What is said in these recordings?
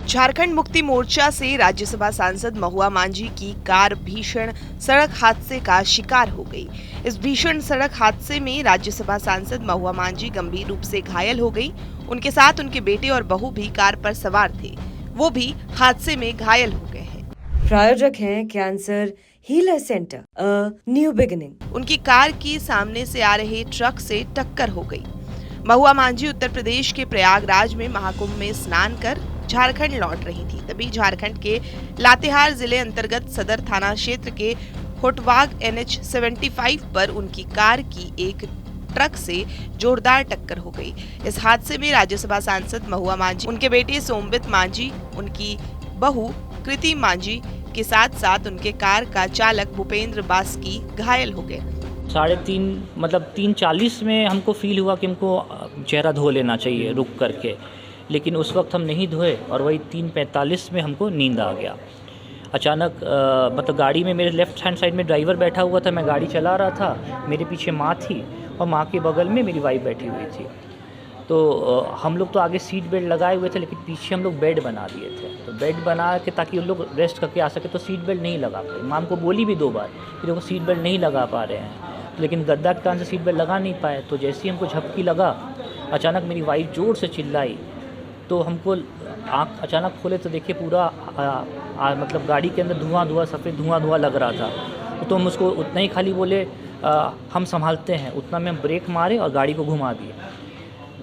झारखंड मुक्ति मोर्चा से राज्यसभा सांसद महुआ मांझी की कार भीषण सड़क हादसे का शिकार हो गई। इस भीषण सड़क हादसे में राज्यसभा सांसद महुआ मांझी गंभीर रूप से घायल हो गई। उनके साथ उनके बेटे और बहू भी कार पर सवार थे, वो भी हादसे में घायल हो गए हैं। प्रायोजक हैं cancer healer centre, a new beginning. उनकी कार की सामने से आ रहे ट्रक से टक्कर हो गई। महुआ मांझी उत्तर प्रदेश के प्रयागराज में महाकुंभ में स्नान कर झारखंड लौट रही थी। तभी झारखंड के लातेहार जिले अंतर्गत सदर थाना क्षेत्र के होटवाग NH 75 पर उनकी कार की एक ट्रक से जोरदार टक्कर हो गई। इस हादसे में राज्यसभा सांसद महुआ मांझी, उनके बेटे सोमबित मांझी, उनकी बहू कृति मांझी के साथ साथ उनके कार का चालक भूपेंद्र बास्की घायल हो गए। 3:40 में हमको फील हुआ कि हमको चेहरा धो लेना चाहिए रुक करके, लेकिन उस वक्त हम नहीं धोए और वही 3:45 में हमको नींद आ गया। अचानक गाड़ी में मेरे लेफ़्ट हैंड साइड में ड्राइवर बैठा हुआ था, मैं गाड़ी चला रहा था, मेरे पीछे माँ थी और माँ के बगल में मेरी वाइफ बैठी हुई थी। तो हम लोग तो आगे सीट बेल्ट लगाए हुए थे, लेकिन पीछे हम लोग बेड बना दिए थे। तो बेड बना के ताकि उन लोग रेस्ट करके आ सके, तो सीट बेल्ट नहीं लगा पाए। माँ को बोली भी 2 बार कि देखो सीट बेल्ट नहीं लगा पा रहे हैं, लेकिन गद्दा के कारण से सीट बेल्ट लगा नहीं पाए। तो जैसे ही हमको झपकी लगा, अचानक मेरी वाइफ ज़ोर से चिल्लाई, तो हमको आँख अचानक खोले तो देखिए पूरा गाड़ी के अंदर धुआं सफ़ेद धुआं लग रहा था। तो हम उसको उतना ही खाली बोले हम संभालते हैं, उतना में हम ब्रेक मारे और गाड़ी को घुमा दिए।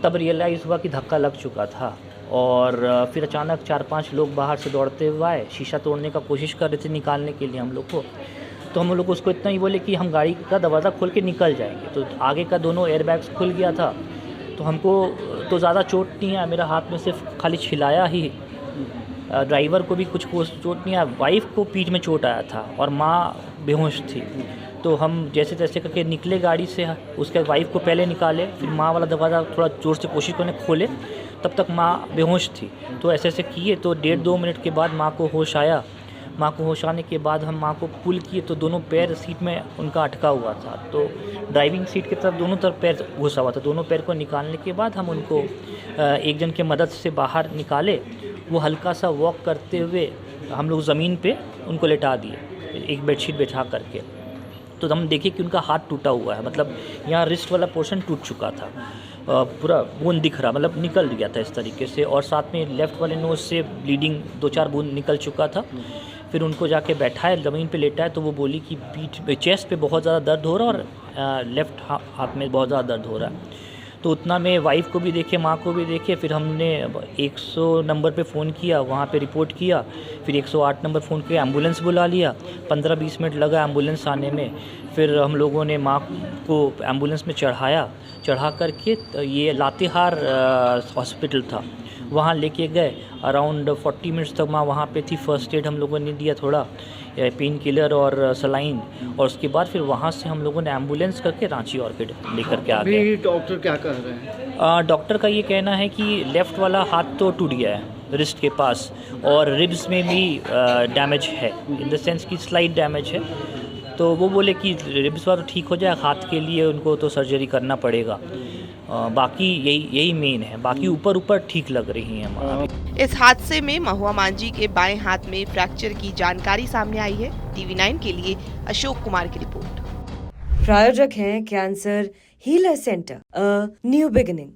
तब रियलाइज़ हुआ कि धक्का लग चुका था और फिर अचानक 4-5 लोग बाहर से दौड़ते हुए आए, शीशा तोड़ने का कोशिश कर रहे थे निकालने के लिए हम लोग को। तो हम लोग उसको इतना ही बोले कि हम गाड़ी का दरवाज़ा खोल के निकल जाएंगे। तो आगे का दोनों एयरबैग्स खुल गया था। तो हमको तो ज़्यादा चोट नहीं आया, मेरा हाथ में सिर्फ खाली छिलाया ही। ड्राइवर को भी कुछ चोट नहीं आया, वाइफ को पीठ में चोट आया था और माँ बेहोश थी। तो हम जैसे तैसे करके निकले गाड़ी से, उसके वाइफ को पहले निकाले, फिर माँ वाला दरवाज़ा थोड़ा ज़ोर से कोशिश करने खोले, तब तक माँ बेहोश थी। तो ऐसे किए तो 1.5-2 मिनट के बाद माँ को होश आया। माँ को होश आने के बाद हम माँ को पुल किए तो दोनों पैर सीट में उनका अटका हुआ था। तो ड्राइविंग सीट की तरफ दोनों तरफ पैर घुसा हुआ था। दोनों पैर को निकालने के बाद हम उनको एक जन के मदद से बाहर निकाले। वो हल्का सा वॉक करते हुए हम लोग ज़मीन पे उनको लेटा दिए, एक बेडशीट बिछा करके। तो हम देखे कि उनका हाथ टूटा हुआ है, मतलब यहाँ रिस्ट वाला पोर्शन टूट चुका था, पूरा बूंद दिख रहा, मतलब निकल गया था इस तरीके से। और साथ में लेफ़्ट वाले नोज़ से ब्लीडिंग 2-4 बूंद निकल चुका था। फिर उनको जाके बैठाए, ज़मीन पे लेटा है, तो वो बोली कि चेस्ट पे बहुत ज़्यादा दर्द हो रहा है और लेफ़्ट हाथ में बहुत ज़्यादा दर्द हो रहा है। तो उतना में वाइफ को भी देखे, माँ को भी देखे। फिर हमने 100 नंबर पे फ़ोन किया, वहाँ पे रिपोर्ट किया। फिर 108 नंबर फ़ोन किया, एम्बुलेंस बुला लिया। 15-20 मिनट लगा एम्बुलेंस आने में। फिर हम लोगों ने माँ को एम्बुलेंस में चढ़ा करके ये लातेहार हॉस्पिटल था, वहाँ लेके गए। अराउंड 40 मिनट्स तक माँ वहाँ पे थी। फ़र्स्ट एड हम लोगों ने दिया, थोड़ा पेन किलर और सलाइन, और उसके बाद फिर वहाँ से हम लोगों ने एम्बुलेंस करके रांची ऑर्किड लेकर के आ गए। अभी डॉक्टर क्या कह रहे हैं? डॉक्टर का ये कहना है कि लेफ़्ट वाला हाथ तो टूट गया है रिस्ट के पास, और रिब्स में भी डैमेज है, इन द सेंस कि स्लाइट डैमेज है। तो वो बोले कि रिब्स वाला तो ठीक हो जाए, हाथ के लिए उनको तो सर्जरी करना पड़ेगा। बाकी यही मेन है, बाकी ऊपर ठीक लग रही हैं हमारी। इस हादसे में महुआ मांझी के बाएं हाथ में फ्रैक्चर की जानकारी सामने आई है। TV9 के लिए अशोक कुमार की रिपोर्ट। प्रायोजक हैं cancer healer centre, a new beginning.